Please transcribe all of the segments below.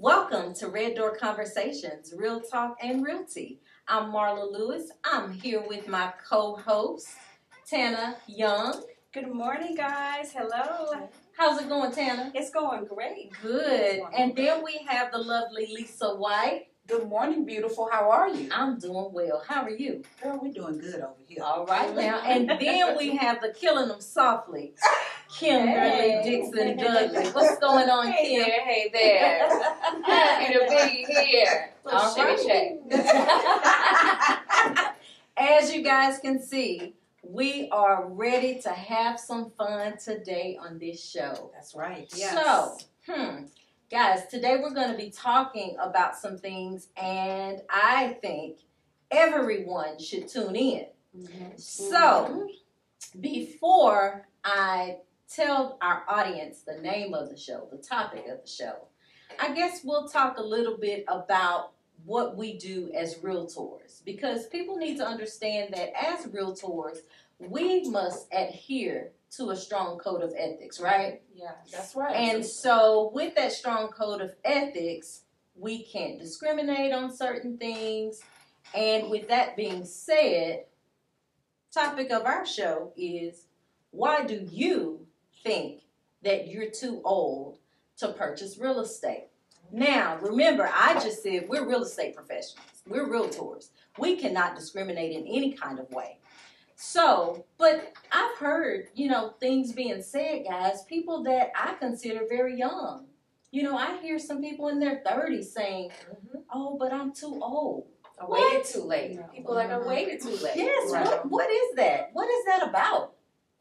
Welcome to Red Door Conversations, Real Talk and Realty. I'm Marla Lewis. I'm here with my co-host, Tana Young. Good morning, guys. Hello. How's it going, Tana? It's going great. Good. And then we have the lovely Lisa White. Good morning, beautiful. How are you? I'm doing well. How are you? Girl, we're doing good over here. All right now. And then we have the Killing Them Softly, Kimberly Dixon Douglas. What's going on, Hey Kim? there, hey there. Happy to be here. All right. As you guys can see, we are ready to have some fun today on this show. That's right. Yes. So, guys, today we're going to be talking about some things, and I think everyone should tune in. Mm-hmm. So, before I tell our audience the name of the show, the topic of the show, I guess we'll talk a little bit about what we do as realtors, because people need to understand that as realtors, we must adhere to a strong code of ethics, right? Yeah, That's right. And so with that strong code of ethics, we can't discriminate on certain things. And with that being said, topic of our show is, why do you think that you're too old to purchase real estate? Now, remember, I just said we're real estate professionals. We're realtors. We cannot discriminate in any kind of way. So, but I've heard, things being said, guys, people that I consider very young. I hear some people in their 30s saying, oh, but I'm too old. I What? waited too late. People like, I waited too late. Yes, Right. what is that? What is that about?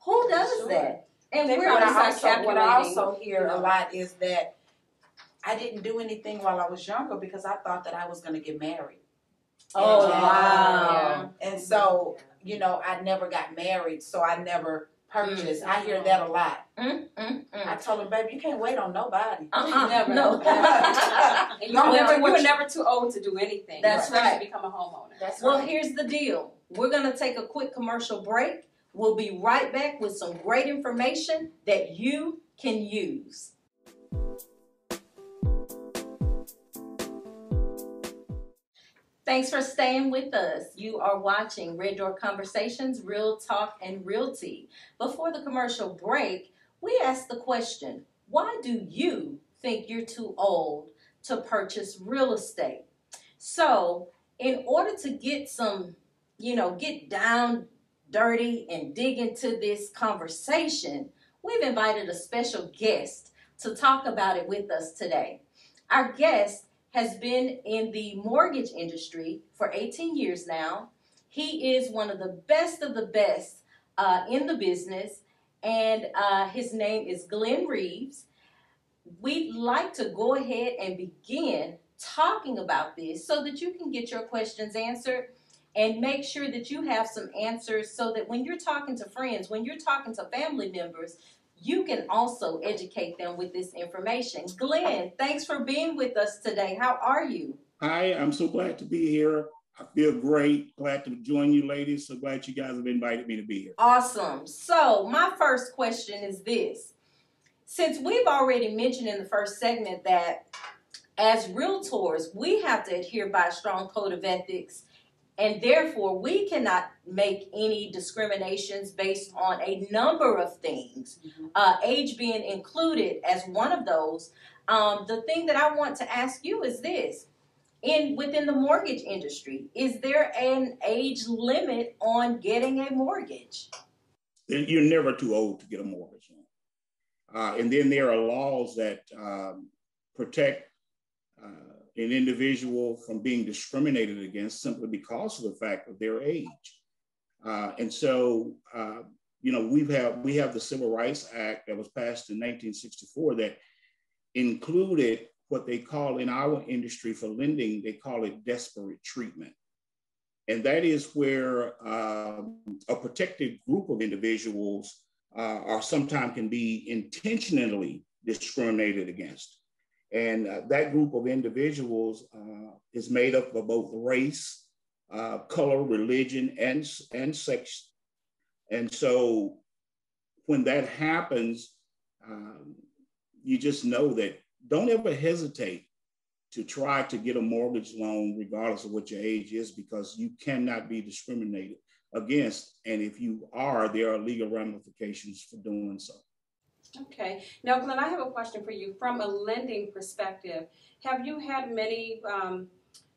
Who does Sure. that? And They we're probably What I also hear you a know. lot is that I didn't do anything while I was younger because I thought that I was going to get married. Oh, And, wow. And so, I never got married, so I never purchased. I hear that a lot. I told them, baby, you can't wait on nobody. Never. No. And you Don't were ever- never too old to do anything. That's especially right. become a homeowner. That's Well, right. here's the deal. We're going to take a quick commercial break. We'll be right back with some great information that you can use. Thanks for staying with us. You are watching Red Door Conversations, Real Talk and Realty. Before the commercial break, we asked the question, why do you think you're too old to purchase real estate? So, in order to get some, get down dirty and dig into this conversation, we've invited a special guest to talk about it with us today. Our guest has been in the mortgage industry for 18 years now. He is one of the best in the business, and his name is Glenn Reeves. We'd like to go ahead and begin talking about this so that you can get your questions answered and make sure that you have some answers so that when you're talking to friends, when you're talking to family members, you can also educate them with this information. Glenn, thanks for being with us today. How are you? Hi, I'm so glad to be here. I feel great. Glad to join you ladies. So glad you guys have invited me to be here. Awesome. So my first question is this. Since we've already mentioned in the first segment that as realtors, we have to adhere by a strong code of ethics, and therefore we cannot make any discriminations based on a number of things, age being included as one of those. The thing that I want to ask you is this. Within the mortgage industry, is there an age limit on getting a mortgage? You're never too old to get a mortgage. And then there are laws that protect an individual from being discriminated against simply because of the fact of their age. And so, we have the Civil Rights Act that was passed in 1964 that included what they call in our industry for lending, they call it desperate treatment. And that is where a protected group of individuals or sometimes can be intentionally discriminated against. And that group of individuals is made up of both race, color, religion, and sex. And so when that happens, you just know that don't ever hesitate to try to get a mortgage loan, regardless of what your age is, because you cannot be discriminated against. And if you are, there are legal ramifications for doing so. Okay. Now, Glenn, I have a question for you. From a lending perspective, have you had many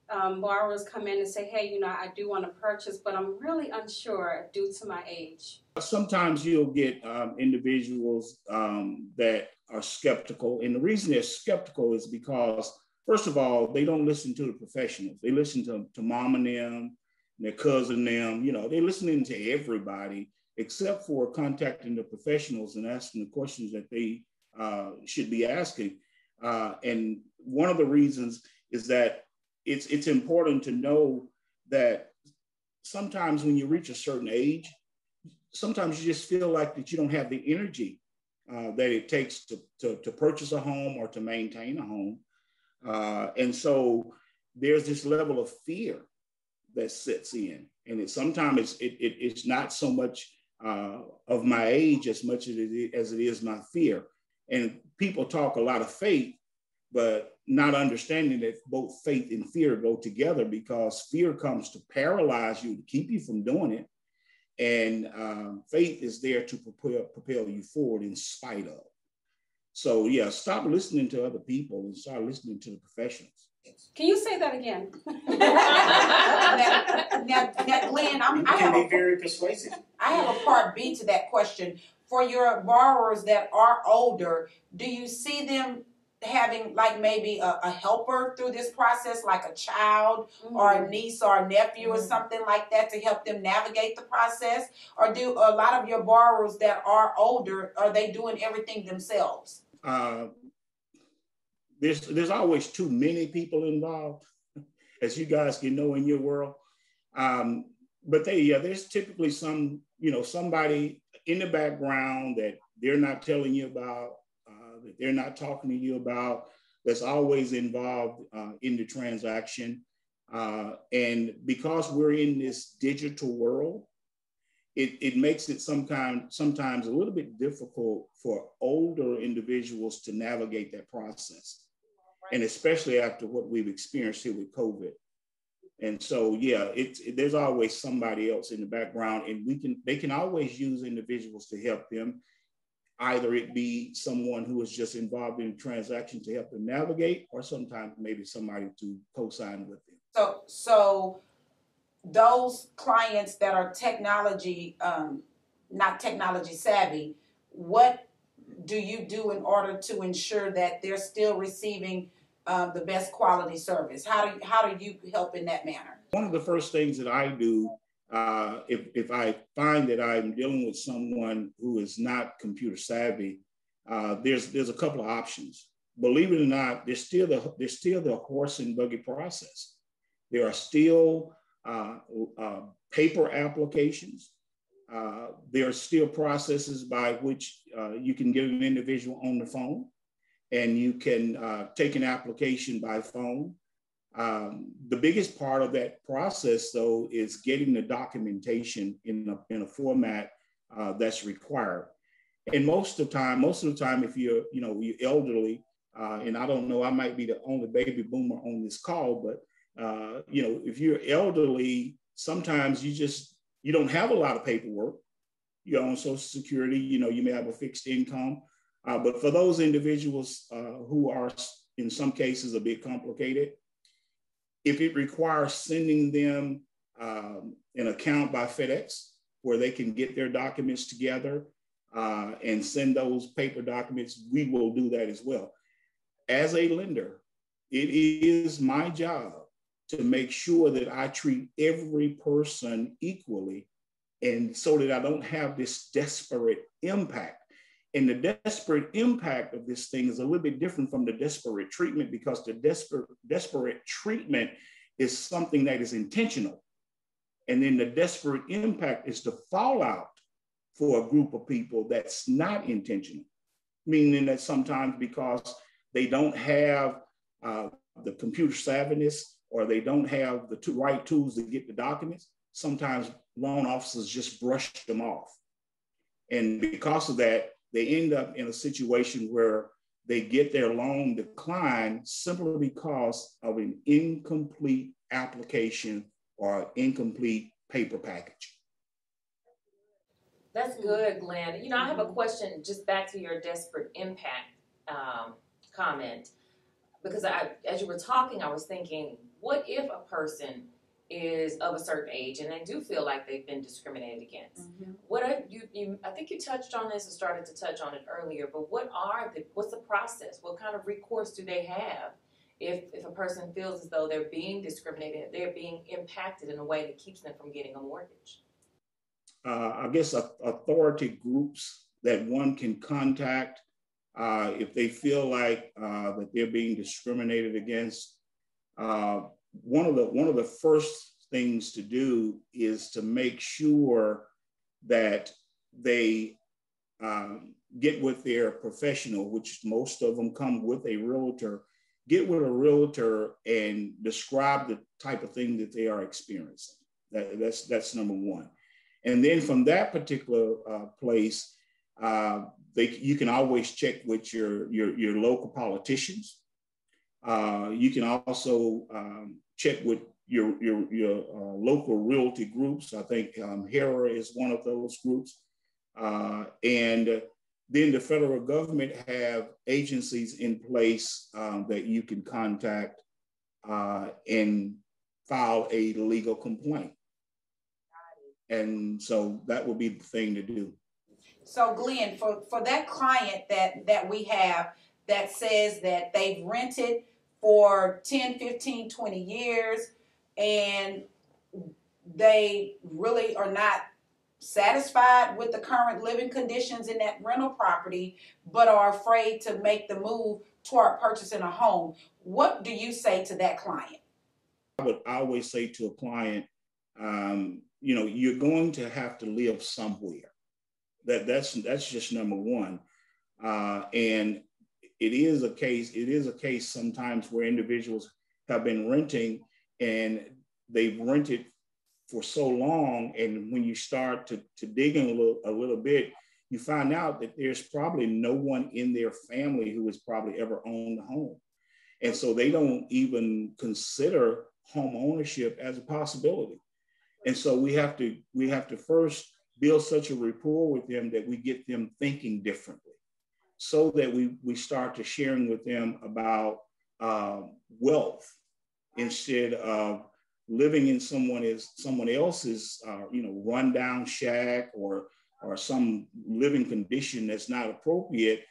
borrowers come in and say, hey, you know, I do want to purchase, but I'm really unsure due to my age? Sometimes you'll get individuals that are skeptical. And the reason they're skeptical is because, first of all, they don't listen to the professionals. They listen to mom and them, and their cousin them. You know, they're listening to everybody except for contacting the professionals and asking the questions that they should be asking. And one of the reasons is that it's important to know that sometimes when you reach a certain age, sometimes you just feel like that you don't have the energy that it takes to purchase a home or to maintain a home. And so there's this level of fear that sets in. And sometimes it's not so much of my age as much as it is my fear. And people talk a lot of faith, but not understanding that both faith and fear go together, because fear comes to paralyze you, to keep you from doing it. And faith is there to propel you forward in spite of. So yeah, stop listening to other people and start listening to the professionals. Can you say that again? now, Glenn, I can be very persuasive. I have a part B to that question. For your borrowers that are older, do you see them having like maybe a helper through this process, like a child or a niece or a nephew or something like that to help them navigate the process? Or do a lot of your borrowers that are older, are they doing everything themselves? There's always too many people involved, as you guys can know in your world. But there's typically somebody in the background that they're not telling you about, that they're not talking to you about, that's always involved in the transaction. And because we're in this digital world, it makes it sometimes a little bit difficult for older individuals to navigate that process. And especially after what we've experienced here with COVID. And so, yeah, there's always somebody else in the background, and they can always use individuals to help them. Either it be someone who is just involved in the transaction to help them navigate, or sometimes maybe somebody to co-sign with them. So those clients that are not technology savvy, what do you do in order to ensure that they're still receiving the best quality service? How do you help in that manner? One of the first things that I do, if I find that I'm dealing with someone who is not computer savvy, there's a couple of options. Believe it or not, there's still the horse and buggy process. There are still paper applications. There are still processes by which you can get an individual on the phone, and you can take an application by phone. The biggest part of that process, though, is getting the documentation in a format that's required. And most of the time, if you're elderly, and I don't know, I might be the only baby boomer on this call, but if you're elderly, sometimes you don't have a lot of paperwork. You're on Social Security, you may have a fixed income. But for those individuals who are, in some cases, a bit complicated, if it requires sending them an account by FedEx where they can get their documents together and send those paper documents, we will do that as well. As a lender, it is my job to make sure that I treat every person equally, and so that I don't have this desperate impact. And the desperate impact of this thing is a little bit different from the desperate treatment, because the desperate treatment is something that is intentional. And then the desperate impact is the fallout for a group of people that's not intentional, meaning that sometimes because they don't have the computer savviness, or they don't have the right tools to get the documents, sometimes loan officers just brush them off. And because of that, they end up in a situation where they get their loan declined simply because of an incomplete application or incomplete paper package. That's good, Glenn. You know, I have a question just back to your desperate impact comment, because as you were talking, I was thinking, what if a person is of a certain age and they do feel like they've been discriminated against? Mm-hmm. What are you? I think you touched on this and started to touch on it earlier. But what's the process? What kind of recourse do they have if a person feels as though they're being discriminated, they're being impacted in a way that keeps them from getting a mortgage? I guess authority groups that one can contact if they feel like that they're being discriminated against. One of the first things to do is to make sure that they get with their professional, which most of them come with a realtor. Get with a realtor and describe the type of thing that they are experiencing. That's number one. And then from that particular place, you can always check with your local politicians. You can also check with your local realty groups. I think HERA is one of those groups. And then the federal government have agencies in place that you can contact and file a legal complaint. And so that would be the thing to do. So Glenn, for that client that we have that says that they've rented for 10, 15, 20 years and they really are not satisfied with the current living conditions in that rental property, but are afraid to make the move toward purchasing a home, what do you say to that client? I would always say to a client, you're going to have to live somewhere. That's just number one. And it is a case sometimes where individuals have been renting and they've rented for so long, and when you start to dig in a little bit, you find out that there's probably no one in their family who has probably ever owned a home. And so they don't even consider home ownership as a possibility. And so we have to first build such a rapport with them that we get them thinking differently, so that we start to sharing with them about wealth instead of living in someone else's rundown shack or some living condition that's not appropriate.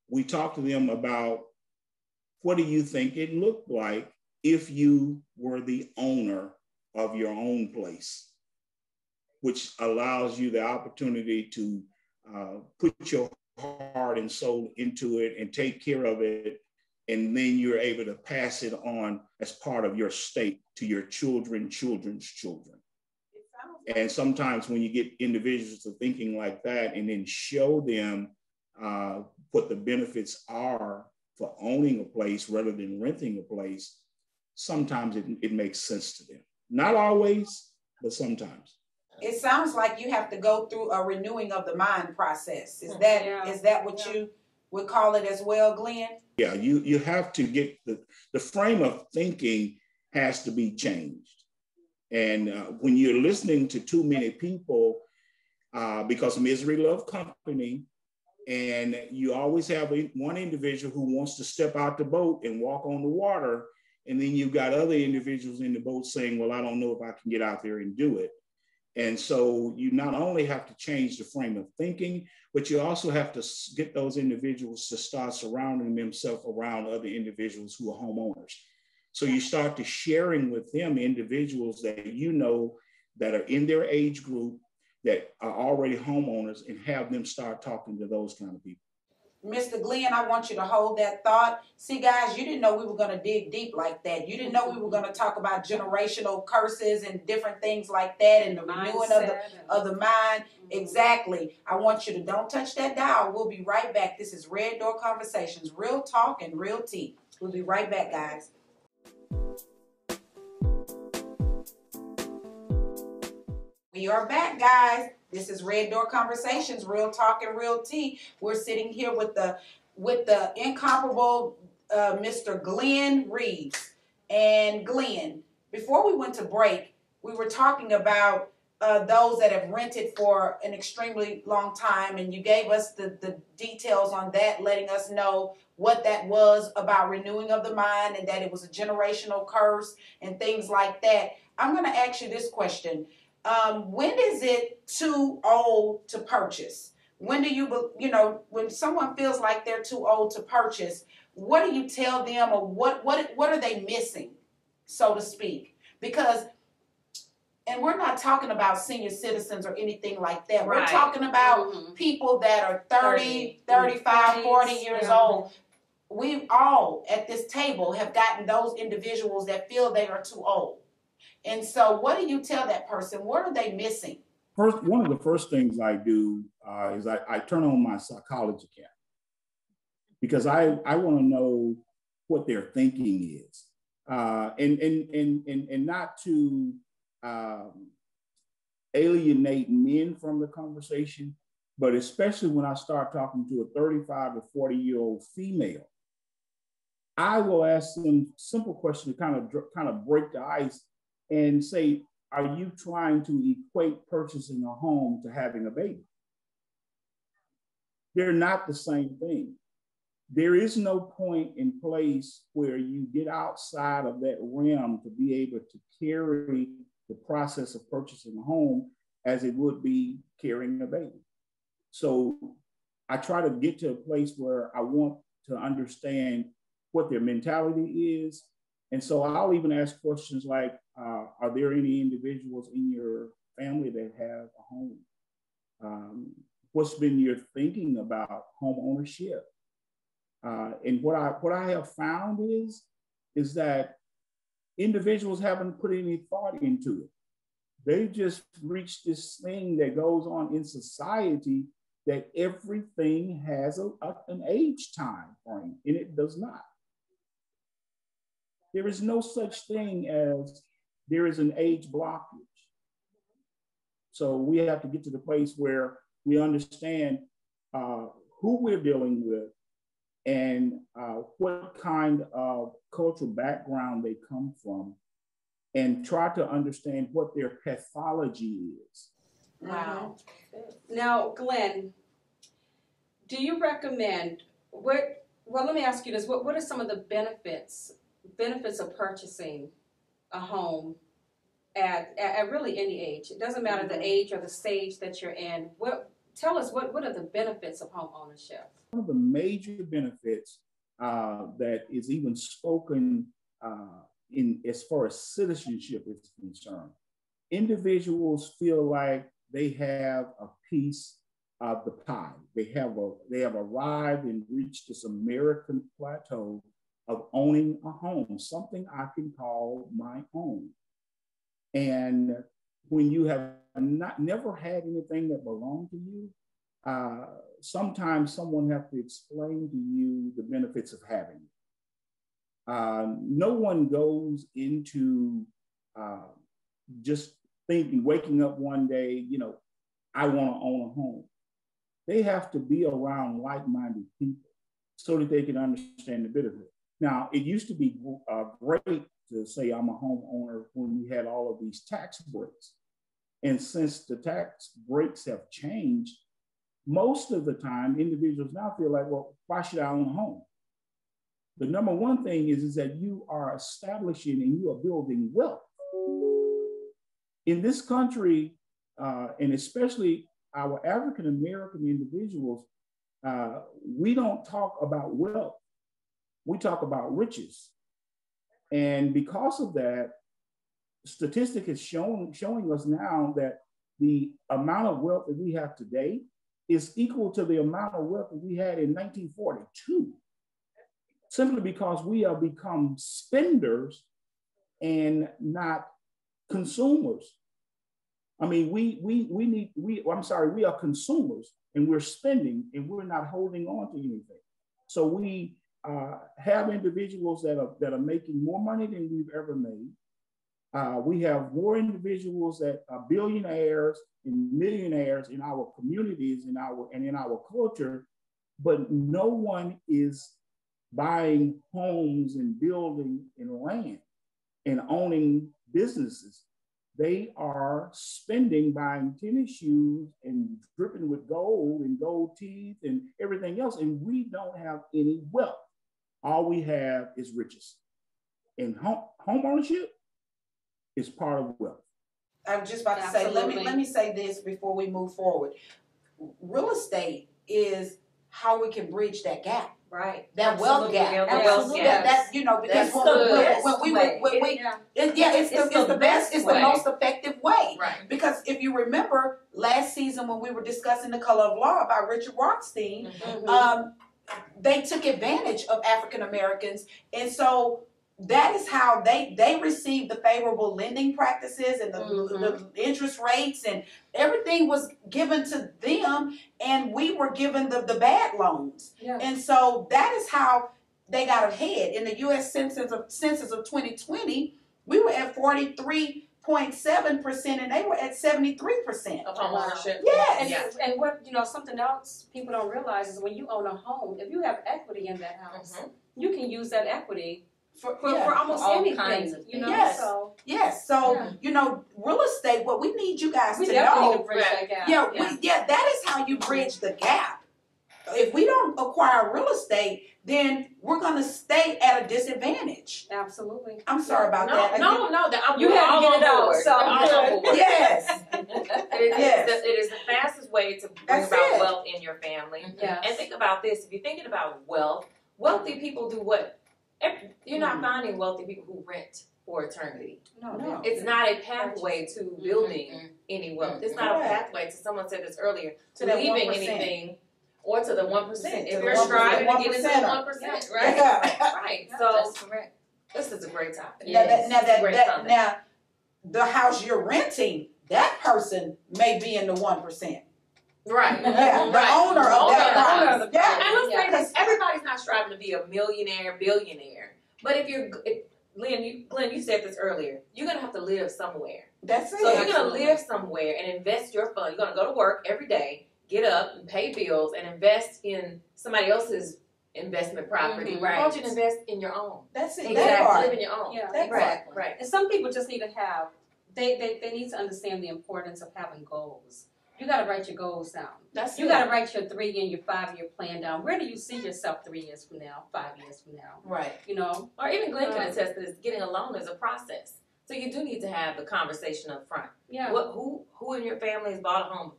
We talk to them about, what do you think it looked like if you were the owner of your own place, which allows you the opportunity to put your heart and soul into it and take care of it. And then you're able to pass it on as part of your estate to your children's children. And sometimes when you get individuals to thinking like that and then show them what the benefits are for owning a place rather than renting a place, sometimes it makes sense to them. Not always, but sometimes. It sounds like you have to go through a renewing of the mind process. Is that what you would call it as well, Glenn? Yeah, you have to get the frame of thinking has to be changed. And when you're listening to too many people, because misery loves company, and you always have one individual who wants to step out the boat and walk on the water, and then you've got other individuals in the boat saying, well, I don't know if I can get out there and do it. And so you not only have to change the frame of thinking, but you also have to get those individuals to start surrounding themselves around other individuals who are homeowners. So you start to sharing with them individuals that you know that are in their age group that are already homeowners, and have them start talking to those kind of people. Mr. Glenn, I want you to hold that thought. See, guys, you didn't know we were going to dig deep like that. You didn't know we were going to talk about generational curses and different things like that, and the renewing of the mind. Exactly. I want you to don't touch that dial. We'll be right back. This is Red Door Conversations, real talk and real tea. We'll be right back, guys. We are back, guys. This is Red Door Conversations, real talk and real tea. We're sitting here with the with the incomparable Mr. Glenn Reeves. And Glenn, before we went to break, we were talking about those that have rented for an extremely long time, and you gave us the details on that, letting us know what that was about renewing of the mind and that it was a generational curse and things like that. I'm going to ask you this question. When is it too old to purchase? When do when someone feels like they're too old to purchase, what do you tell them, or what are they missing, so to speak? Because, and we're not talking about senior citizens or anything like that. Right. We're talking about people that are 30, 35, 40 years old. We all at this table have gotten those individuals that feel they are too old. And so what do you tell that person? What are they missing? First, one of the first things I do is I turn on my psychology cap, because I want to know what their thinking is, and not to alienate men from the conversation, but especially when I start talking to a 35 to 40-year-old female, I will ask them simple questions to kind of break the ice and say, are you trying to equate purchasing a home to having a baby? They're not the same thing. There is no point in place where you get outside of that realm to be able to carry the process of purchasing a home as it would be carrying a baby. So I try to get to a place where I want to understand what their mentality is. And so I'll even ask questions like, are there any individuals in your family that have a home? What's been your thinking about home ownership? And what I have found is that individuals haven't put any thought into it. They've just reached this thing that goes on in society that everything has an age time frame, and it does not. There is no such thing as there is an age blockage. So we have to get to the place where we understand who we're dealing with and what kind of cultural background they come from, and try to understand what their pathology is. Wow. Now, Glenn, do you recommend well, let me ask you this. What are some of the benefits of purchasing a home at really any age? It doesn't matter the age or the stage that you're in. Tell us what are the benefits of home ownership? One of the major benefits that is even spoken in as far as citizenship is concerned, individuals feel like they have a piece of the pie. They have arrived and reached this American plateau of owning a home, something I can call my own. And when you have never had anything that belonged to you, sometimes someone has to explain to you the benefits of having it. No one goes into just waking up one day, I want to own a home. They have to be around like-minded people so that they can understand the benefit. Now, it used to be great to say I'm a homeowner when we had all of these tax breaks. And since the tax breaks have changed, most of the time, individuals now feel like, well, why should I own a home? The number one thing is that you are establishing and you are building wealth. In this country, and especially our African-American individuals, we don't talk about wealth. We talk about riches. And because of that, statistic is showing us now that the amount of wealth that we have today is equal to the amount of wealth that we had in 1942, simply because we have become spenders and not consumers. I mean, we are consumers and we're spending and we're not holding on to anything. So we have individuals that are making more money than we've ever made. We have more individuals that are billionaires and millionaires in our communities, in our culture, but no one is buying homes and building and land and owning businesses. They are spending buying tennis shoes and dripping with gold and gold teeth and everything else. And we don't have any wealth. All we have is riches. And home ownership is part of wealth. I was just about to say, let me say this before we move forward. Real estate is how we can bridge that gap. Right. That wealth gap. Absolutely. That you know, because it's the best, it's the most effective way. Right. Because if you remember last season when we were discussing The Color of Law by Richard Rothstein, they took advantage of African Americans, and so that is how they received the favorable lending practices and the interest rates, and everything was given to them, and we were given the bad loans. Yeah. And so that is how they got ahead. In the U.S. Census of 2020, we were at 43.7%, and they were at 73% of home ownership. Yes. And what, you know, something else people don't realize is when you own a home, if you have equity in that house, you can use that equity for almost all anything, kinds of you know. Yes. So You know, real estate. What we need you guys we to definitely know, need to bridge that gap. that is how you bridge the gap. If we don't acquire real estate, then we're going to stay at a disadvantage. Absolutely. I'm sorry about that. No, You had to get it out. So Yes. It is the fastest way to bring about wealth in your family. Yes. And think about this: if you're thinking about wealth, wealthy people do what? You're not finding wealthy people who rent for eternity. No. It's not a pathway to building any wealth. It's not a pathway to, someone said this earlier, to leaving 1%. anything, or to the 1%. If the you're 1%, striving to get into the 1%, right? Right. So That's correct. this is a great topic. Now, the house you're renting, that person may be in the 1%. Right. Yeah, the owner of that house. And let's say this: everybody's not striving to be a millionaire, billionaire. But Glenn, you said this earlier. You're gonna have to live somewhere. That's it. So you're gonna live somewhere and invest your funds. You're gonna go to work every day, get up and pay bills, and invest in somebody else's investment property. Why don't you invest in your own? That's it. Exactly. Live in your own. Yeah. Exactly. Right. And some people just need to have, they need to understand the importance of having goals. You got to write your goals down. You got to write your 3 and your 5-year plan down. Where do you see yourself 3 years from now, 5 years from now? Right. You know? Or even Glenn can attest to this, getting a loan is a process. So you do need to have the conversation up front. Yeah. Who in your family has bought a home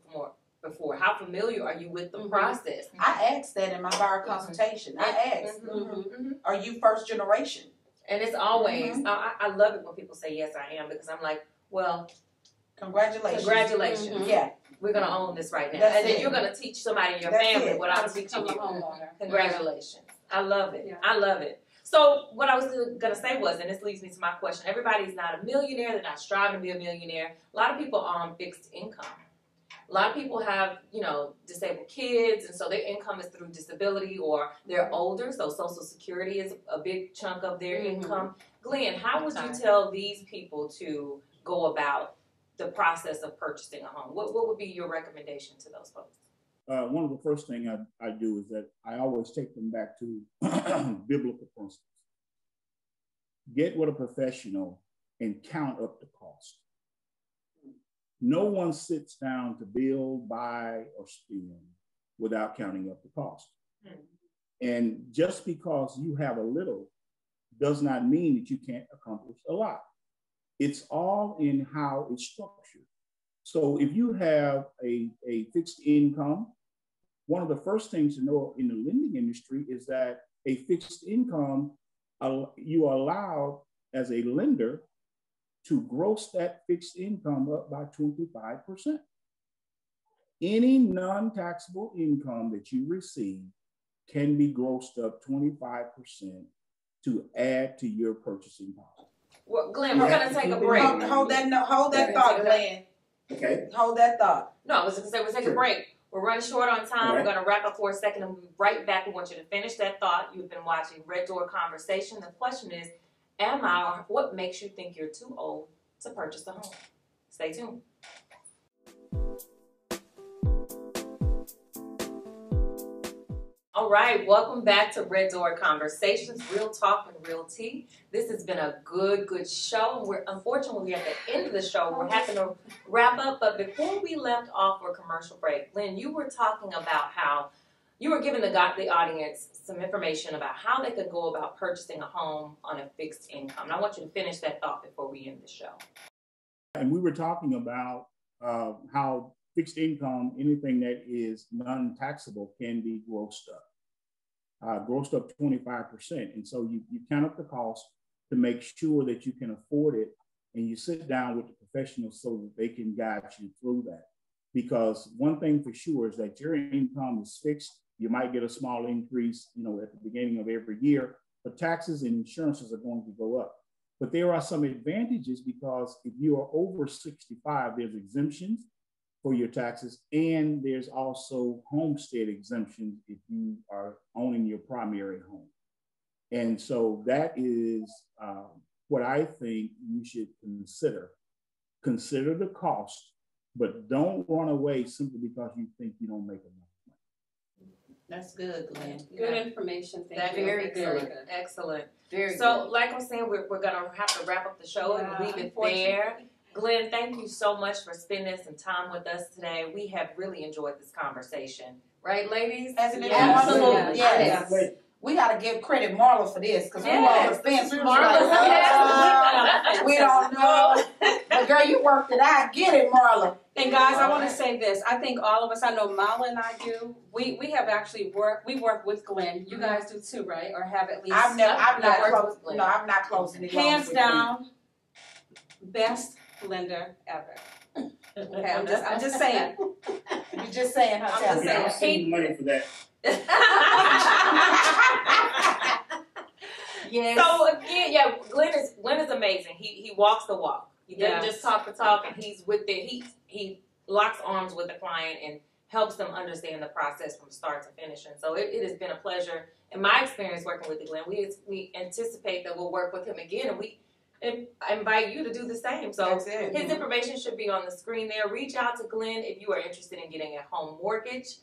before? How familiar are you with the process? I asked that in my buyer consultation. I asked, are you first generation? And it's always, I love it when people say, yes, I am, because I'm like, well, congratulations. Yeah. We're going to own this right now. That's and then it. you're going to teach somebody in your That's family it. what I'm teaching you. Homeowner. Congratulations. I love it. Yeah. I love it. So what I was going to say was, and this leads me to my question, everybody's not a millionaire. They're not striving to be a millionaire. A lot of people are on fixed income. A lot of people have, disabled kids, and so their income is through disability, or they're older, so Social Security is a big chunk of their income. Glenn, how would you tell these people to go about the process of purchasing a home? What would be your recommendation to those folks? One of the first things I do is that I always take them back to biblical principles. Get with a professional and count up the cost. No one sits down to build, buy, or spend without counting up the cost. And just because you have a little does not mean that you can't accomplish a lot. It's all in how it's structured. So if you have a fixed income, one of the first things to know in the lending industry is that a fixed income, you are allowed as a lender to gross that fixed income up by 25%. Any non-taxable income that you receive can be grossed up 25% to add to your purchasing power. Well, Glenn, we're going to take a break. Hold that thought, Glenn. Okay. Hold that thought. No, I was going to say we'll take a break. We're running short on time. We're going to wrap up for a second and we'll be right back. We want you to finish that thought. You've been watching Red Door Conversation. The question is, what makes you think you're too old to purchase a home? Stay tuned. All right, welcome back to Red Door Conversations, Real Talk and Real Tea. This has been a good show. Unfortunately, at the end of the show, we're having to wrap up. But before we left off for a commercial break, Lynn, you were talking about how you were giving the audience some information about how they could go about purchasing a home on a fixed income. And I want you to finish that thought before we end the show. And we were talking about how fixed income, anything that is non-taxable, can be grossed up. Grossed up 25%. And so you count up the cost to make sure that you can afford it, and you sit down with the professionals so that they can guide you through that. Because one thing for sure is that your income is fixed. You might get a small increase, at the beginning of every year, but taxes and insurances are going to go up. But there are some advantages, because if you are over 65, there's exemptions for your taxes, and there's also homestead exemptions if you are owning your primary home. And so that is what I think you should consider. Consider the cost, but don't run away simply because you think you don't make enough money. That's good, Glenn. Good information. Thank you. Very good. Excellent. So, like I'm saying, we're going to have to wrap up the show and leave it there. Glenn, thank you so much for spending some time with us today. We have really enjoyed this conversation. Right, ladies? Hasn't it been Absolutely. wonderful? Yes. We got to give credit Marla for this, because we were on the fence. We were Marla, like, we don't know. But girl, you worked it out. Get it, Marla. And guys, I want to say this. I think all of us, I know Marla and I do, we have actually we work with Glenn. You guys do too, right? Or have at least. I've not closed any loans. Hands down, best lender ever. Okay, I'm just saying. You're just saying, huh? I'm just saying. I'll send you money for that. Yes. So again, Glenn is amazing. He walks the walk. He doesn't just talk the talk, and he's with it. He locks arms with the client and helps them understand the process from start to finish. And so it has been a pleasure in my experience working with Glenn. We anticipate that we'll work with him again, and I invite you to do the same. So his information should be on the screen there. Reach out to Glenn if you are interested in getting a home mortgage.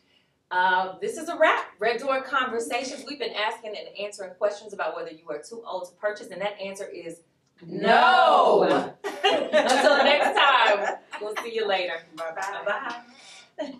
This is a wrap. Red Door Conversations. We've been asking and answering questions about whether you are too old to purchase, and that answer is no. Until next time, we'll see you later. Bye-bye.